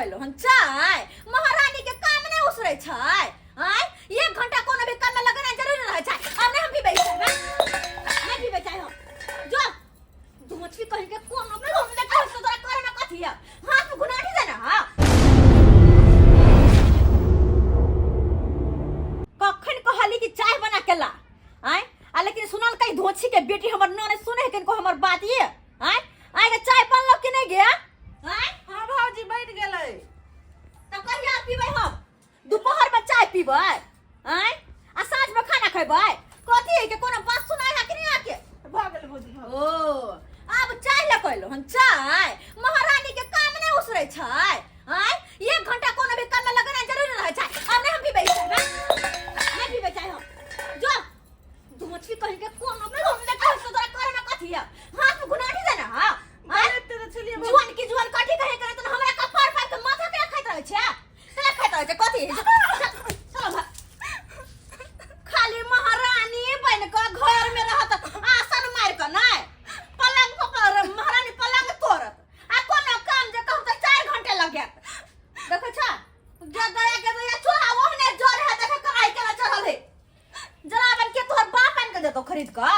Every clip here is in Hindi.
कहलो हम चाय महारानी के काम नहीं उसरे छै आय 1 घंटा कोनो भी काम में लगना जरूरी रहे छै अब नहीं हम भी बैठे ना नहीं भी बैठे हम जो तू मछली कहीं के कोनो में हम ने कह तोरा करे ना कथि है हाथ में गुनाठी देना हां कखन कहली कि चाय बना के ला आय आ लेकिन सुनल कई धोछी के बेटी हमर न सुने किनको हमर बात ये आय आय के चाय बनलो कि नहीं गे आय हां भौजी बैठ गेलै तब कहिया पीबै हम दोपहर में चाय पीबै आय आ साँझ में खाना खैबै कथि है के कोनो बात सुनाय है कि नहीं आके भ गेल भौजी ओ अब चाय ले कहलो हम चाय महारानी के काम नहीं उसरे छै आय 1 घंटा कोनो भी काम में लगना जरूरी रहे छै अब नहीं हम भी बैठे ना नहीं भी बैठे हम जो तू मछली कहीं के कोनो में हम ने कह तोरा करे ना कथि है हाथ में गुनाठी देना हां अरे तेरे चलिए जुआन की जुआन काठी कहे करे तो हमरा कपार फाड़ के माथा के खाइत रहे छै ते खाइत रहे छै कथि चलो खाली महारानी बन के घर में रहत आसन मार के नहीं पलंग पर महारानी पलंग तोड़त आ कोनो काम जे कहू तो 4 घंटे लगत देखो छ गदया के दया छोरा ओहने जोर है देखे कमाई के चढ़ल है जरा बन के तोहर बाप आन के देतो खरीद के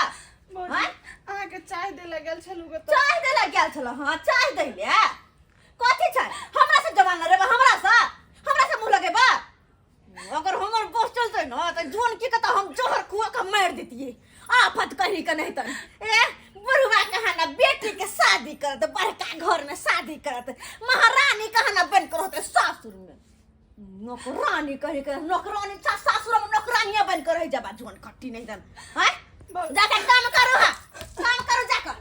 हां आहा के चाय देले गेल छलु ग चाय देला गेल छल हां चाय दैले कथि छै हमरा से जवान रे हमरा से मुंह लगेबा अगर हमर बस चलते न त जोन की त हम जोहर कुआ के मार देतिए आफत कहीं के नहीं त ए बरुआ कहाना बेटी के शादी करत बड़का घर में शादी करत महारानी कहाना बन कर होते सासुर में नौकरानी कहे के नौकरानी सासुर में नौकरानिया बन कर रह जाबा जोन कट्टी नहीं दन हैं जाके काम करो जाकर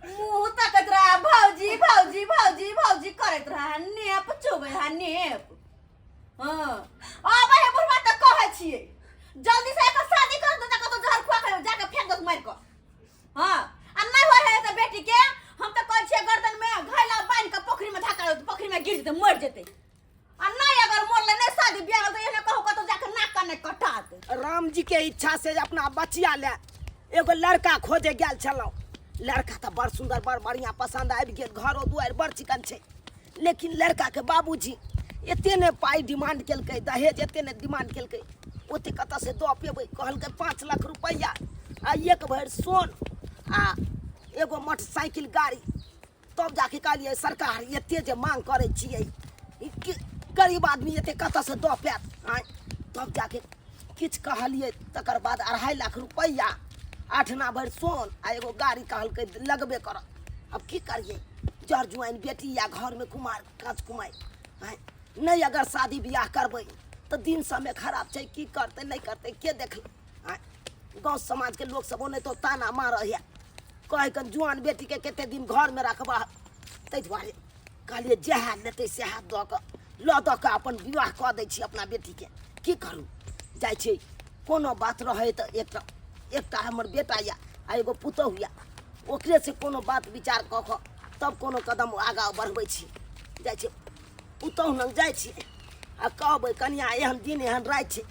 मुंह तकत रहा भौजी करत रहा नेप चुबे हा नेप हां अब हे बुढ़वा त कहै छिए जल्दी से एकर शादी कर दो जाके तो जहर खुआ के जाके फेंक दो मार को हां आ नहीं होय है त बेटी के हम त कहै छिए गर्दन में घैला बांध के पोखरी में धक्का दो पोखरी में गिर जेते मर जेते आ नहीं अगर मोरले नहीं शादी ब्याह तो एने कहू कतो जाके नाक काने कटा दे राम जी के इच्छा से अपना बचिया ले एगो लड़का खोजे गेल छलौ लड़का तो बड़ सुंदर बड़ बढ़िया पसंद आबि गेल घरो दुआर बड़ चिकन छै लेकिन लड़का के बाबूजी एते ने पाई डिमांड केलकै दहेज एते ने डिमांड केलकै ओते कत से दो पेबै कहलकै 5 लाख रुपया आ एक भर सोन आ एगो मोटरसाइकिल गाड़ी तब जाके कहलिए सरकार एते जे मांग करे छियै गरीब आदमी एते कत से दो पैत आय तब जाके किछ कहलिए तकर बाद 2.5 लाख रुपया 8 भर सोन आ एगो गाड़ी कहलकै लगबे कर अब की करिए जर जुआन बेटी या घर में कुमार काज कुमाई नहीं अगर शादी ब्याह करबै तो दिन समय खराब छै की करते नहीं करते के देखल गाँव समाज के लोग सब नहीं तो ताना मार है कहे के जुआन बेटी के केते दिन घर में रखबा तै दुआरे कहलिए जहा लेते सेहा द के ल द के अपन विवाह क दै छी अपना बेटी के की करू जाय छै कोनो बात रहे तो एकटा हमर बेटा या एगो पुतहु या ओकरे से कोनो बात विचार क के तब कोनो कदम आगा बढ़बै छी जाय छै पुतहु न जाय छी आ कहबै कन्या एहन दिन एहन रात छै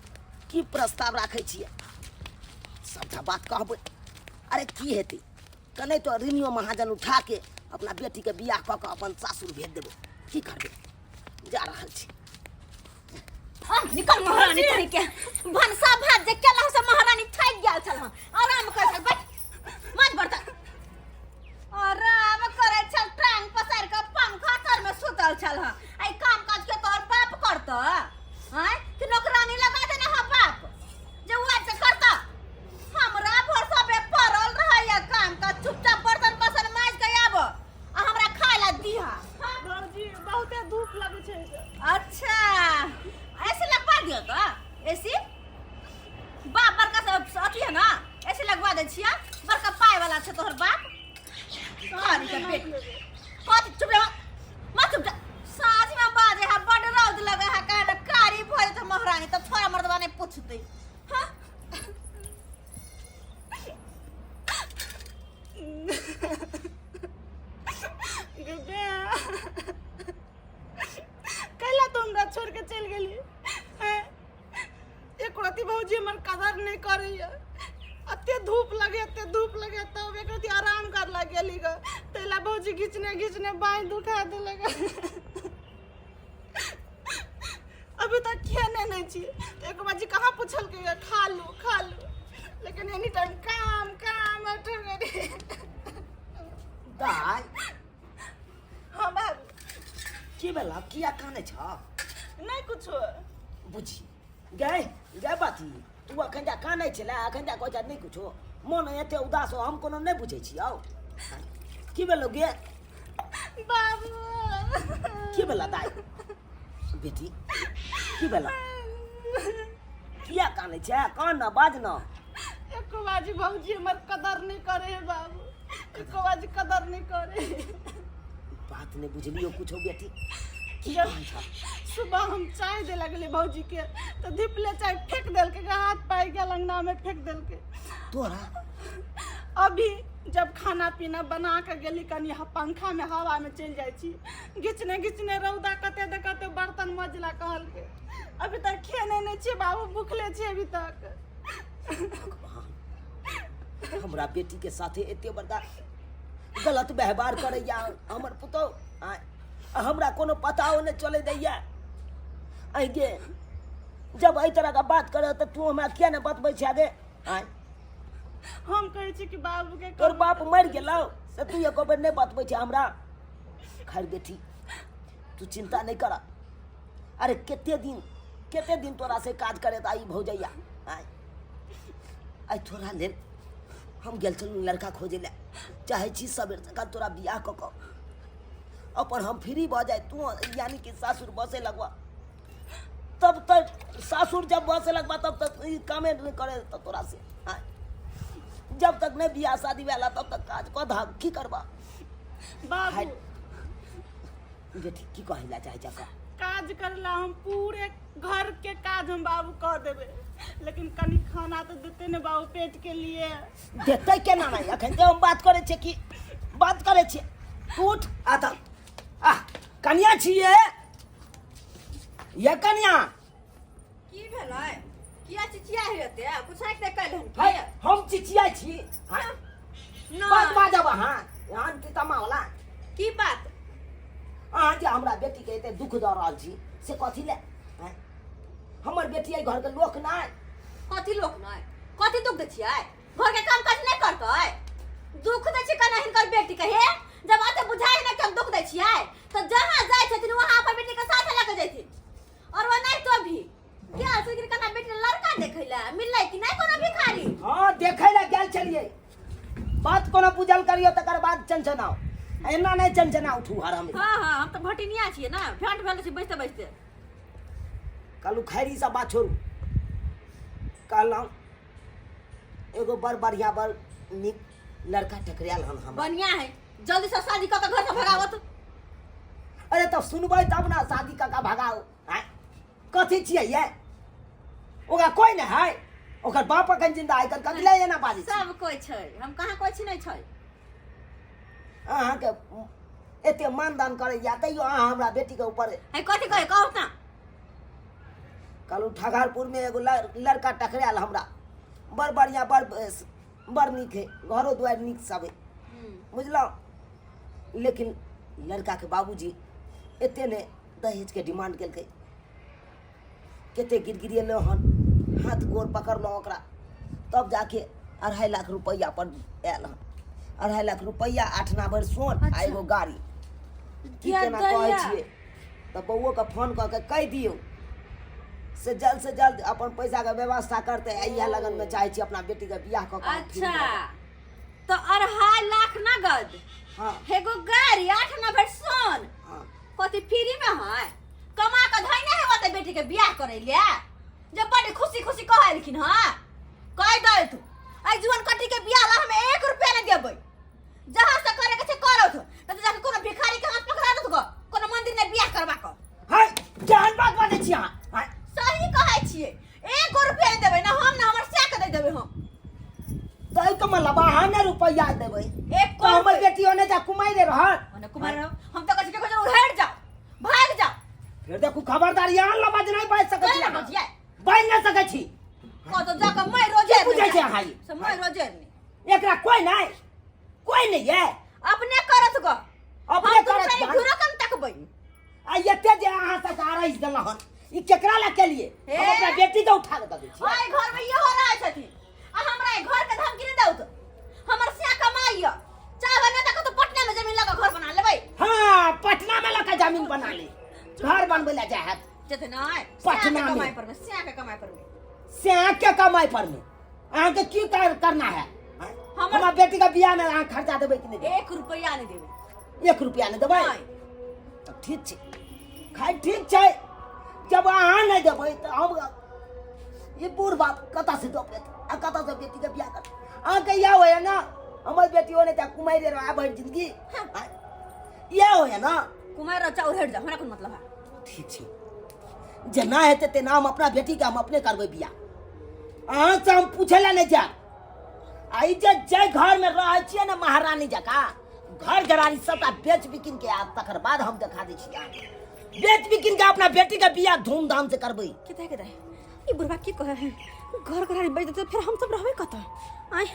की प्रस्ताव राखै छियै सबटा बात कहबै अरे की हेतै कने तो रिनियो महाजन उठा के अपना बेटी के बियाह क के अपन सासुर भेज देबै की करबै जा रहल छी निकल महारानी कहीं के भनसा भात जे केला से महारानी थाक गेल छल आराम कर छल बैठ मत बर्तन आराम करे छल टांग पसार के पंखा तर में सुतल छल आई काम काज के तोर बाप करता हैं कि नौकरानी लगा देना हा बाप जे वो से करता हमरा भरोसा पे पड़ल रहा या काम का चुपचाप बर्तन पसन माज के आबो आ हमरा खाए ला दिहा भौजी बहुते धूप लगे छै अच्छा ऐसे लगवा दियो तो ऐसी बाप बड़का सब अथी है ना ऐसे लगवा दे छिया बड़का पाए वाला छै तोहर बाप सारी के पेट कत चुप रह मत चुप साज में बाजे है बड़ रौद लगे है का कारी भइल त महारानी त छोरा मर्दवा ने पूछते हां कैला तुम छोड़ के चल गेली एक रति भौजी हमर कदर नहीं करैया अते धूप लगे तब एक रति आराम कर ला गेली ग तेला भौजी घिचने बाई दुखा दे लगा छी तो एक बाजी कहाँ पूछल के खा लू लेकिन एनी टाइम काम दाय हाँ बाबू की बेला किया काने छ नहीं कुछो बुझी गए बाती तू अखन जा काने छला अखन जा कोजा नहीं कुछो मन एते उदास हो हम कोनो नहीं बुझे छी आओ की बेलो गे बाबू की बेला दाय बेटी की बेला किया काने छ कान ना बाज ना एक बाजी भौजी हमर कदर नहीं करे है बाबू एक बाजी कदर नहीं करे बात नहीं बुझलियो कुछो बेटी की जब कहै छ सुबह हम चाय दे लगले भौजी के तो दीपले चाय फेंक देल के हाथ पाई गया अंगना में फेंक देल के तोरा अभी जब खाना पीना बना के गेली कनी पंखा में हवा में चल जाई छी घिचने रौदा कते बर्तन मजला कहल के अभी तक खेने नहीं छी बाबू भूखले छी अभी तक हमरा बेटी के साथे एते बड़का गलत व्यवहार करैया हमर पुतो हमरा कोनो पताओ नहीं चले दैया आई गे जब एहि तरह का बात करे तो तू हमरा किया नहीं बतबै छै आगे हम कहै छी कि बाबू के तोर बाप मर गेलौ से तू एको बेर नहीं बतबै छै हमरा खैर बेटी तू चिंता नहीं कर अरे केते दिन तोरा से काज करे आई भौजैया आई तोरा लेल हम गेल छलू लड़का खोजे ले चाहे छी सबेर सकाल तोरा बियाह क अपन हम फ्री भ जाए तू यानी कि सासुर बसे लगवा तब तक सासुर जब बसे लगवा तब तक कामे नहीं करे तो तोरा से जब तक नहीं बियाह शादी वाला तब तक काज क धा की करबा बाबू बेटी की कहला चाहे जका काज करला हम पूरे घर के काज हम बाबू कह देबे लेकिन कनी खाना तो देते ने बाबू पेट के लिए देते केना नहीं अखन जे हम बात करे छे कि बात करे छे उठ आता कन्या छिए ये कन्या की भेलै किया चिचिया हेते कुछ एक दे कहलन हाय हम चिचिया छी ना बात बाजब हां यहाँ की तमावला की बात जे हमरा बेटी के एते दुख द रहल छी से कथि ले हमर बेटी आई घर के लोक नहीं कथी लोक नहीं कथी दुख दै छियै घर के काम काज नहीं करतै दुख दै छी कना हिनकर बेटी के हे जब आते बुझाई ना कि हम दुख दै छियै तो जहां जाय छथिन वहां अपन बेटी के साथ लेके जैथिन और वो नहीं तो भी क्या से कना बेटी लड़का देखैला मिललै कि नहीं कोनो भिखारी हां देखै ले गेल छलिए बात कोनो बुझल करियो तकर बाद चंचनाओ एना नहीं चंचना उठू हराम हां हम तो भटिनिया छियै ना भेंट भेल छी बैठते कालू खैरी सब बात छोड़ू कहलौं एगो बड़ बढ़िया बड़ निक लड़का टकराल हन हम बढ़िया है जल्दी से शादी क के घर से भगावत अरे तो सुनबै तब ना शादी का भगाओ कथी छियै ये ओकरा कोई नहीं है ओकर बाप अखन जिंदा है कर कगले ना बाजी सब कोई छै हम कहां कोई छी नहीं छै अहाँ के एते मानदान करे या तैयो अहाँ हमरा बेटी के ऊपर है कथी कहे कहू ना कालू ठगारपुर में एगो लड़का टकराल हमरा बड़ बढ़िया बड़ निक है घरो दुआर निक सब है बुझलो लेकिन लड़का के बाबूजी एते ने दहेज के डिमांड केलकै केते गिरगिरिएलो हन हाथ गोर पकड़लो ओकरा तब जाके 2.5 लाख रुपया पर आयल हन 2.5 लाख रुपया 8 भर सोन आ एगो गाड़ी की केना कहै छियै त बउओ के फोन क के कह दियौ से जल्द अपन पैसा के व्यवस्था करते आइया लगन में चाहे छी अपना बेटी के बियाह क के अच्छा तो 2.5 लाख नगद हां एगो गाड़ी 8 भर सोन हां कथी फ्री में है कमा के धइने है ओते बेटी के बियाह करे ले जब बड़ी खुशी कहलखिन हां कह दे तू आई जुवन कटी के बियाह ला हम 1 रुपया नहीं देबै जहां से करे के छै करो तो जाके कोनो भिखारी के हाथ पकड़ा दो कोनो मंदिर में बियाह करबा को हाय जान बात बाजै छी हां सही कहै छियै 1 रुपया नहीं देबै ना हम ना हमर से के दे देबै हम तई तो मतलब 2 रुपया देबै एक तो हमर बेटी ओने जा कुमाई रे रहत ओने कुमार हम तो कहै छी के उधर जाओ भाग जाओ फिर देखू खबरदार यहाँ लबाज नहीं बाज सकै छी बजिया बाज न सकै छी को तो जाके मैं रोजे बुझै छै हाई से मैं रोजे नहीं एकरा कोई नहीं है अपने करत गो अपने हम करत तो जान। घुरो कम तक बई आ एते जे अहाँ से कारैस देल हन ई केकरा ला के लिए हम हे। अपना बेटी के उठा के दे छी ओए घर में ये हो रहा छथि आ हमरा ए घर के धमकी नहीं दउ तो हमर से कमाइया चाहे नहीं तो पटना में जमीन लगा घर बना लेबै हां पटना में लका जमीन बना ले घर बनबे ला जाए जते नहीं पटना में। कमाई पर में सिया के कमाई पर में से के कमाई पर में अहाँ के की करना है हमार बेटी का बियाह में अहाँ खर्चा देबै कि नहीं 1 रुपया नहीं देबै 1 रुपया नहीं देबै नहीं तो ठीक छै खाइ ठीक छै जब अहाँ नहीं देबै तो हम ये बूढ़ बाप कता से दो आ कता से बेटी के बियाह कर अहाँ के या होय ना हमर बेटी होने त कुमारी रह भर जिंदगी या होय ना कुमार चाउर हट जा हमरा कोन मतलब है ठीक छै जना हेते ते नाम अपना बेटी के हम अपने करबै बियाह अहाँ से हम पूछे ला नहीं जा आई जे घर में रह छिए ना महारानी जका घर घरानी सबटा बेच बिकिन के आ तकर बाद हम देखा दै छी बेच बिकिन के अपना बेटी के बियाह धूमधाम से करबै केता ई बुढ़वा की कहे है घर घरानी बेच देते फिर हम सब रहबे कत आय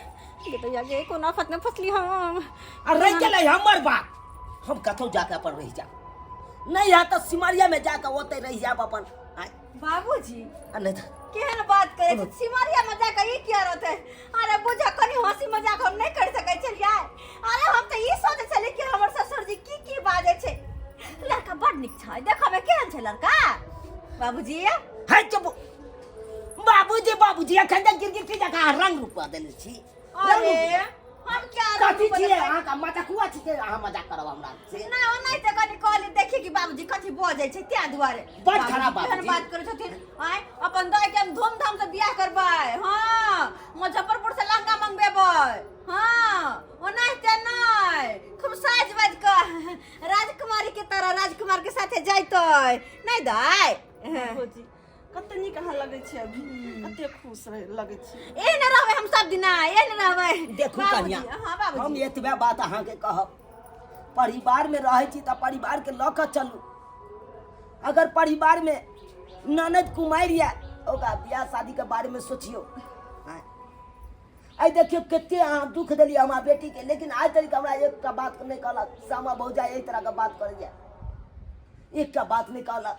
बेटा गे कोन आफत में फसली हम आ रह गेलै हमर बात हम कतौ जाके अपन रह जा नहीं है तो सिमरिया में जाके ओते रह जाब अपन आय बाबूजी आ नहीं तो केहन बात करे छै सिमरिया में जाके ई किया रहते अरे बुझा कनी हंसी मजाक हम नहीं कर सकै छलियै अरे हम त ई सोचे छलियै कि हमर ससुर जी की बाजे छै लड़का बड़ निक छै देखबे केहन छै लड़का बाबूजी है चुप बाबूजी अखन तक गिर के जका रंग रूप देले छी अरे हम क्या कथी छिए अहाँ का मजाक हुआ छी अहाँ मजाक करब हमरा से ना नहीं त कनी कहली देखी कि बाबूजी कथी बजै छै त्या दुआरे बड़ खराब केहन बाबूजी। बात करे छथिन आय अपन दाई के हम धूमधाम से बियाह करबै हां मुजफ्फरपुर से लंगा मंगबेबै हां ओनाहिते नहीं खूब साज बाज के राजकुमारी के तरह राजकुमार के साथे जैतै नहीं दाई बाबूजी कते नीक अहाँ लगै छै अभी कते खुश लगै छै ए न रहबै हम सब दिना ए न रहबै देखू कन्या हां बाबूजी हम एतबे बात अहाँ के कहब परिवार में रहै छी त परिवार के लऽ कऽ चलू अगर परिवार में ननद कुमारि या ओकरा बियाह शादी के बारे में सोचियो आई देखियो कते अहाँ दुख देलिए हमरा बेटी के लेकिन आज तक हमरा एक का बात नहीं कहलक सामा भौजा एही तरह का बात करैया एक का बात नहीं कहलक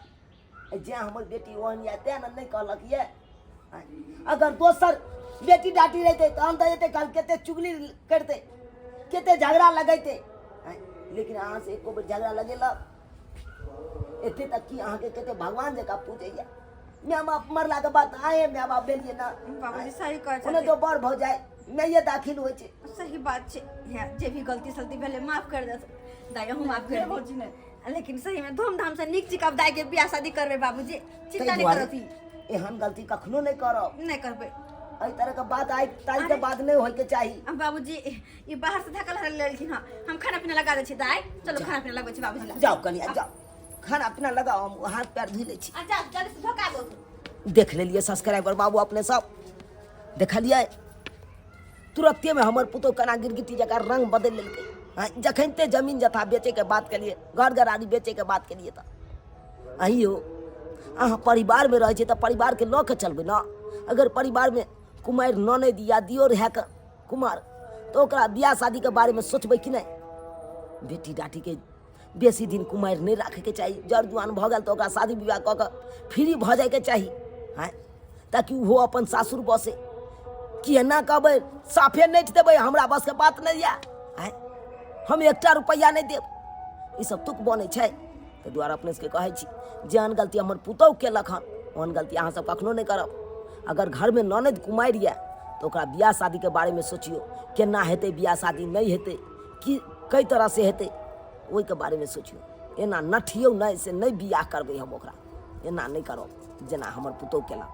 जे हमर बेटी ओहन या ते न नहीं कहलक ये अगर दोसर बेटी डाटी रहते तो हम तो कल केते चुगली करते केते झगड़ा लगेते लेकिन अहाँ से एको बेर झगड़ा लगेलक एते तक कि अहाँ के केते भगवान जका पूजैया माय बाप मरला के बाद आए माय बाप बेलिए ना बाबूजी सही कहै उन्हें छथिन तो बड़ भौ जाए मैं ये दाखिल होय छे सही बात छै यहाँ जे भी गलती सलती भेले माफ कर दे दाई हम माफ कर बाबूजी दी ने लेकिन सही में धूमधाम से निक चिकब दाई के बियाह शादी करबे बाबूजी चिंता नहीं करती एहन गलती कखनो नहीं करब नहीं करबे एहि तरह के बात आई ताई के बाद नहीं होय के चाहिए अब बाबूजी ये बाहर से धक्का लेलखिन हां हम खाना पीना लगा दे छी दाई चलो खाना पीना लगबै छी बाबूजी ला जाओ कनिया जाओ खाना पीना लगाओ हम हाथ पैर धो ले छी अच्छा जल्दी से धोखा दो देख लेलिए सब्सक्राइबर बाबू अपने सब देखलिए तुरंते में हमर पुतो कना गिरगिटी जका रंग बदल लेलकै जखनते जमीन जथा बेचे के बात के लिए घर घरानी बेचे के बात के लिए तो अही हो अहाँ परिवार में रहे छे तो परिवार के लऽ के चलबै ना अगर परिवार में कुमारि ननद या दियोर है के कुमार तो ओकरा बियाह शादी के बारे में सोचबै कि नहीं बेटी डाटी के बेसी दिन कुमारि नहीं रखे के चाहिए जड़ जुआन भऽ गेल तो ओकरा शादी विवाह कऽ के फ्री भऽ जाए के चाहिए हैं ताकि वो अपन सासुर बसे कि एना कहबै साफे नहीं देबै हमरा बस के बात नहीं या हैं हम 1 रुपया नहीं देब ई सब तुक बनै छै ताहि दुआरे अपने सबके कहै छी जेहन गलती हमर पुतौह केलक हन ओहन गलती अहाँ सब कखनो नहीं करब अगर घर में ननद कुमारि या तो ओकरा बियाह शादी के बारे में सोचियो केना हेतै बियाह शादी नहीं हेतै कि कई तरह से हेतै ओहि के बारे में सोचियो एना नठियौ नहीं से नहीं बियाह करबै हम ओकरा एना नहीं करब जेना हमर पुतौह केलक